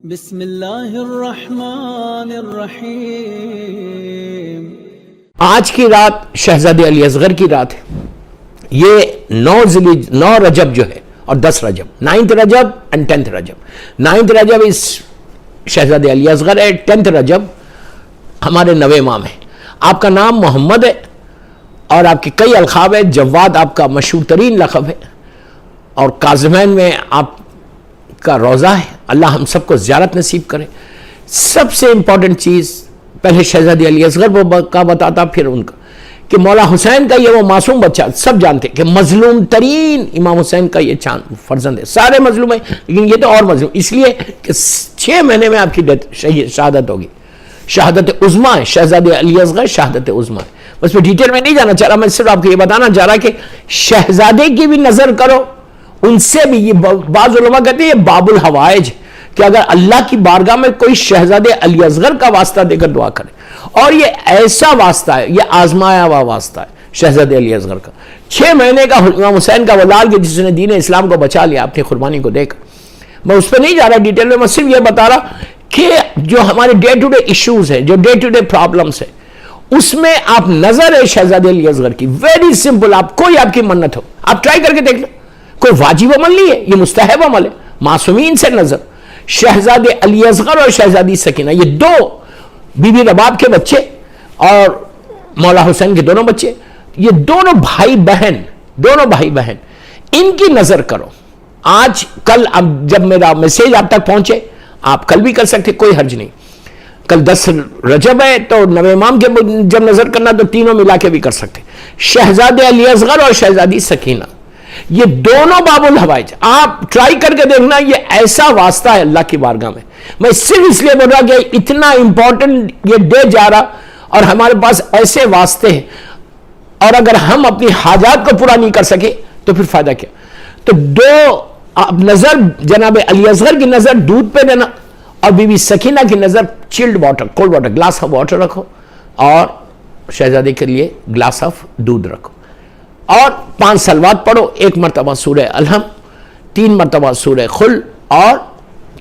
بسم اللہ الرحمن الرحیم۔ آج کی رات شہزادے علی اصغر کی رات ہے۔ یہ 9 رجب جو ہے اور 10 رجب، 9th Recep and 10th Recep. 9th رجب اس شہزادے علی اصغر ہے، 10th رجب ہمارے نوے امام ہیں۔ آپ کا نام محمد ہے اور آپ کے کئی القاب ہے۔ جواد آپ کا مشہور ترین لقب ہے، اور کاظمین میں آپ کا روزہ ہے۔ اللہ ہم سب کو زیارت نصیب کرے۔ سب سے امپورٹنٹ چیز پہلے شہزادے علی اصغر کا بتاتا، پھر ان کا کہ مولا حسین کا یہ وہ معصوم بچہ، سب جانتے کہ مظلوم ترین امام حسین کا یہ چاند فرزند ہے۔ سارے مظلوم ہیں لیکن یہ تو اور مظلوم، اس لیے کہ 6 مہینے میں آپ کی شہادت ہوگی۔ شہادت عظمیٰ ہے، شہزادے علی اصغر شہادت عظمیٰ ہے۔ بس میں ڈیٹیل میں نہیں جانا چاہ رہا، میں صرف آپ کو یہ بتانا چاہ رہا کہ شہزادے کی بھی نظر کرو، ان سے بھی۔ یہ بعض علماء کہتے ہیں یہ باب الحوائج، کہ اگر اللہ کی بارگاہ میں کوئی شہزادے علی اصغر کا واسطہ دے کر دعا کرے، اور یہ ایسا واسطہ ہے، یہ آزمایا ہوا واسطہ ہے شہزادے علی اصغر کا۔ 6 مہینے کا امام حسین کا وہ لال کے جس نے دین اسلام کو بچا لیا اپنی قربانی کو دے کر۔ میں اس پہ نہیں جا رہا ڈیٹیل میں، میں صرف یہ بتا رہا کہ جو ہمارے ڈے ٹو ڈے ایشوز ہیں، جو ڈے ٹو ڈے پرابلمس ہیں، اس میں آپ نظر ہے شہزادے علی اصغر کی، ویری سمپل۔ آپ کوئی آپ کی منت ہو، آپ ٹرائی کر کے دیکھ لو، کوئی واجب عمل نہیں ہے، یہ مستحب عمل ہے۔ معصومین سے نظر، شہزادے علی اصغر اور شہزادی سکینہ، یہ 2 بی بی رباب کے بچے اور مولا حسین کے دونوں بچے، یہ دونوں بھائی بہن ان کی نظر کرو۔ آج کل اب جب میرا میسیج آپ تک پہنچے، آپ کل بھی کر سکتے، کوئی حرج نہیں۔ کل 10 رجب ہے تو نوے امام کے جب نظر کرنا تو تینوں ملا کے بھی کر سکتے۔ شہزادے علی اصغر اور شہزادی سکینہ، یہ دونوں باب الحوائج، آپ ٹرائی کر کے دیکھنا، یہ ایسا واسطہ ہے اللہ کی بارگاہ میں۔ میں صرف اس لیے بول رہا کہ اتنا امپورٹنٹ یہ ڈے جا رہا، اور ہمارے پاس ایسے واسطے ہیں، اور اگر ہم اپنی حاجات کو پورا نہیں کر سکے تو پھر فائدہ کیا۔ تو 2 آپ نظر جناب علی اصغر کی نظر دودھ پہ دینا، اور بی بی سکینہ کی نظر chilled water, cold water, glass of water رکھو، اور شہزادے کے لیے گلاس آف دودھ رکھو، اور 5 صلوات پڑھو، 1 مرتبہ سورہ الحم، 3 مرتبہ سورہ خل، اور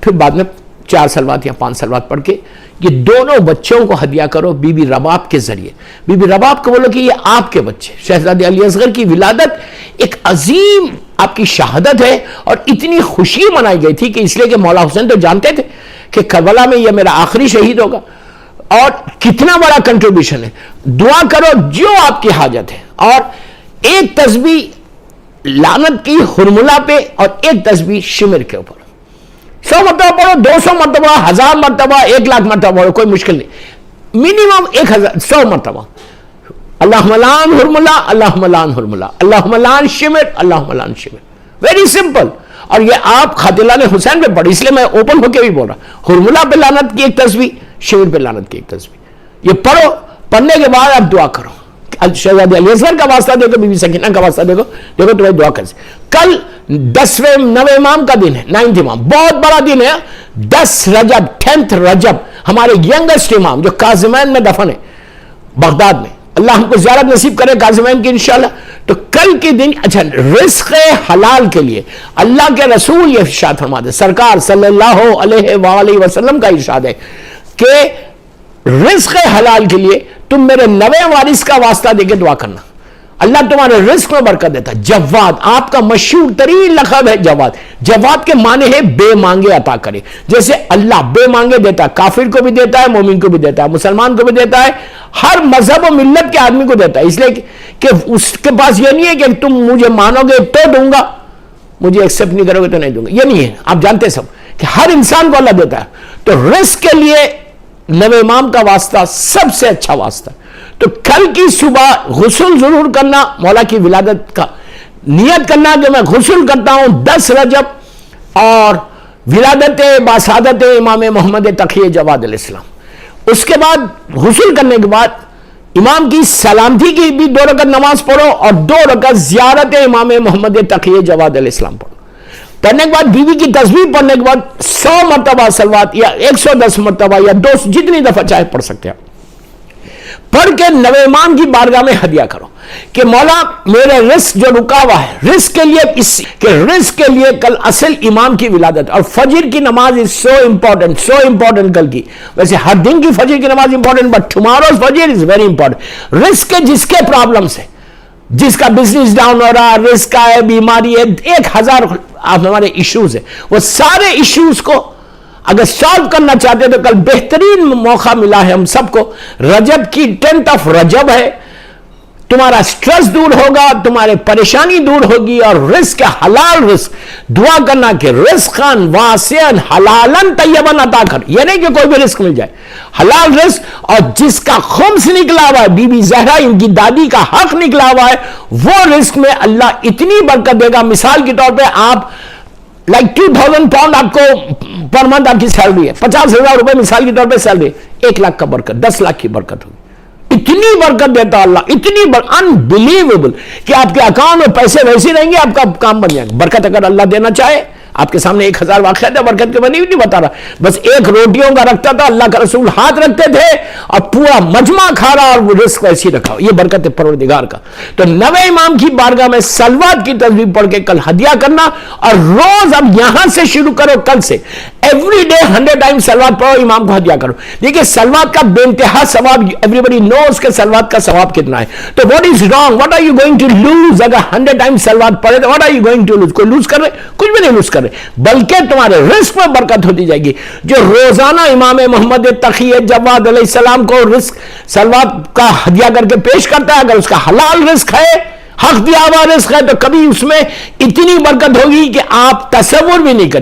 پھر بعد میں 4 صلوات یا 5 صلوات پڑھ کے یہ دونوں بچوں کو ہدیہ کرو بی بی رباب کے ذریعے۔ بی بی رباب کو بولو کہ یہ آپ کے بچے، شہزادے علی اصغر کی ولادت ایک عظیم آپ کی شہادت ہے، اور اتنی خوشی منائی گئی تھی کہ اس لیے کہ مولا حسین تو جانتے تھے کہ کربلا میں یہ میرا آخری شہید ہوگا، اور کتنا بڑا کنٹریبیوشن ہے۔ دعا کرو جو آپ کی حاجت ہے، اور ایک تسبیح لعنت کی حرملہ پہ، اور ایک تسبیح شمر کے اوپر 100 مرتبہ پڑھو، 200 مرتبہ، 1000 مرتبہ، 1,00,000 مرتبہ پڑھو، کوئی مشکل نہیں، منیمم 100 مرتبہ۔ اللہم لعن حرملہ، اللہم لعن حرملہ، اللہم لعن شمر، اللہم لعن شمر، ویری سمپل۔ اور یہ آپ خاتلان حسین پہ پڑھ، اس لیے میں اوپن ہو کے بھی بول رہا، حرملہ پہ لعنت کی ایک تسبیح، شمر پہ لعنت کی ایک تسبیح، یہ پڑھو۔ پڑھنے کے بعد آپ دعا کرو، شہزادے علی اصغر کا واسطہ دیکھو، بی بی سکینہ کا واسطہ دیکھو تمہیں دعا کر۔ کل 10ویں نوے امام کا دن ہے، 9th امام، بہت بڑا دن ہے۔ 10 رجب، 10th رجب، ہمارے ینگسٹ امام جو کاظمین میں دفن ہے بغداد میں، اللہ ہم کو زیارت نصیب کرے کاظمین کی انشاءاللہ۔ تو کل کے دن اچھا رزق حلال کے لیے اللہ کے رسول یہ ارشاد فرماتے ہیں، سرکار صلی اللہ علیہ وآلہ وسلم کا ارشاد ہے کہ رزق حلال کے لیے تم میرے نوے وارث کا واسطہ دے کے دعا کرنا، اللہ تمہارے رزق میں برکت دیتا ہے۔ جواد آپ کا مشہور ترین لقب ہے جواد۔ جواد کے معنی ہے بے مانگے عطا کرے، جیسے اللہ بے مانگے دیتا ہے، کافر کو بھی دیتا ہے، مومن کو بھی دیتا ہے، مسلمان کو بھی دیتا ہے، ہر مذہب و ملت کے آدمی کو دیتا ہے۔ اس لیے کہ اس کے پاس یہ نہیں ہے کہ تم مجھے مانو گے تو دوں گا، مجھے ایکسپٹ نہیں کرو گے تو نہیں دوں گا، یہ نہیں ہے۔ آپ جانتے سب کہ ہر انسان کو اللہ دیتا ہے۔ تو رزق کے لیے نوے امام کا واسطہ سب سے اچھا واسطہ ہے۔ تو کل کی صبح غسل ضرور کرنا، مولا کی ولادت کا نیت کرنا کہ میں غسل کرتا ہوں 10 رجب، اور ولادت باسعادت امام محمد تقی جواد علیہ السلام۔ اس کے بعد غسل کرنے کے بعد امام کی سلامتی کی بھی 2 رکعت نماز پڑھو، اور 2 رکعت زیارت امام محمد تقی جواد علیہ السلام پڑھو۔ کرنے کے بعد بیوی کی تسبیح پڑھنے کے بعد 100 مرتبہ صلوات، یا 110 مرتبہ، یا 200، جتنی دفعہ چاہے پڑھ سکتے ہیں۔ پڑھ کے نوے امام کی بارگاہ میں ہدیہ کرو کہ مولا میرے رزق جو رکا ہوا ہے رزق کے لیے کہ رزق کے لیے کل اصل امام کی ولادت. اور فجر کی نماز is so important کل کی. ویسے ہر دن کی فجر کی نماز امپورٹنٹ but tomorrow's فجر is very important. رزق کے جس کے پرابلمس ہے, جس کا بزنس ڈاؤن ہو رہا, رزق کا ہے, بیماری ہے, 1000 ہمارے ایشوز ہیں, وہ سارے ایشوز کو اگر سالو کرنا چاہتے تو کل بہترین موقع ملا ہے ہم سب کو. رجب کی 10th رجب ہے, تمہارا سٹریس دور ہوگا, تمہارے پریشانی دور ہوگی, اور رزق حلال رزق دعا کرنا کہ رزقاً واسعاً حلالاً طیباً عطا کر. یہ نہیں کہ کوئی بھی رزق مل جائے, حلال رزق, اور جس کا خمس نکلا ہوا ہے بی بی زہرا ان کی دادی کا حق نکلا ہوا ہے, وہ رزق میں اللہ اتنی برکت دے گا. مثال کے طور پہ آپ لائک 2000 پاؤنڈ آپ کو پر منتھ آپ کی سیلری ہے, 50,000 روپے مثال کے طور پہ سیلری, 1 لاکھ کا برکت, 10 لاکھ کی برکت ہوگی. اتنی برکت دیتا اللہ, اتنی انبلیویبل کہ آپ کے اکاؤنٹ میں پیسے ویسے رہیں گے, آپ کا کام بن جائے گا. برکت اگر اللہ دینا چاہے, آپ کے سامنے 1000 واقعہ تھا برکت کے بنی ہوئی, نہیں بتا رہا, بس ایک روٹیوں کا رکھتا تھا, اللہ کا رسول ہاتھ رکھتے تھے اور پورا مجمع کھا رہا, اور وہ رزق ویسے ہی رکھا. یہ برکت ہے پروردگار کا. تو نوے امام کی بارگاہ میں سلوات کی تسبیح پڑھ کے کل ہدیہ کرنا, اور روز اب یہاں سے شروع کرو, کل سے ایوری ڈے 100 ٹائم سلوات پڑھو, امام کو ہدیہ کرو. دیکھیے سلوات کا بے انتہا ثواب, ایوری بڈی نوز کہ سلوات کا ثواب کتنا ہے. تو what is wrong, what are you going to lose? اگر 100 ٹائم سلوات پڑھے تو what are you going to lose? کوئی لوز کر رہے؟ کچھ بھی نہیں لوز کر رہے, بلکہ تمہارے رزق میں برکت ہوتی جائے گی. جو روزانہ امام محمد تقی جواد علیہ السلام کو رزق سلوات کا ہدیہ کر کے پیش کرتا ہے, اگر اس کا حلال رزق ہے, حق دیا ہوا رزق ہے, تو کبھی اس میں اتنی برکت ہوگی کہ آپ تصور بھی نہیں کریں.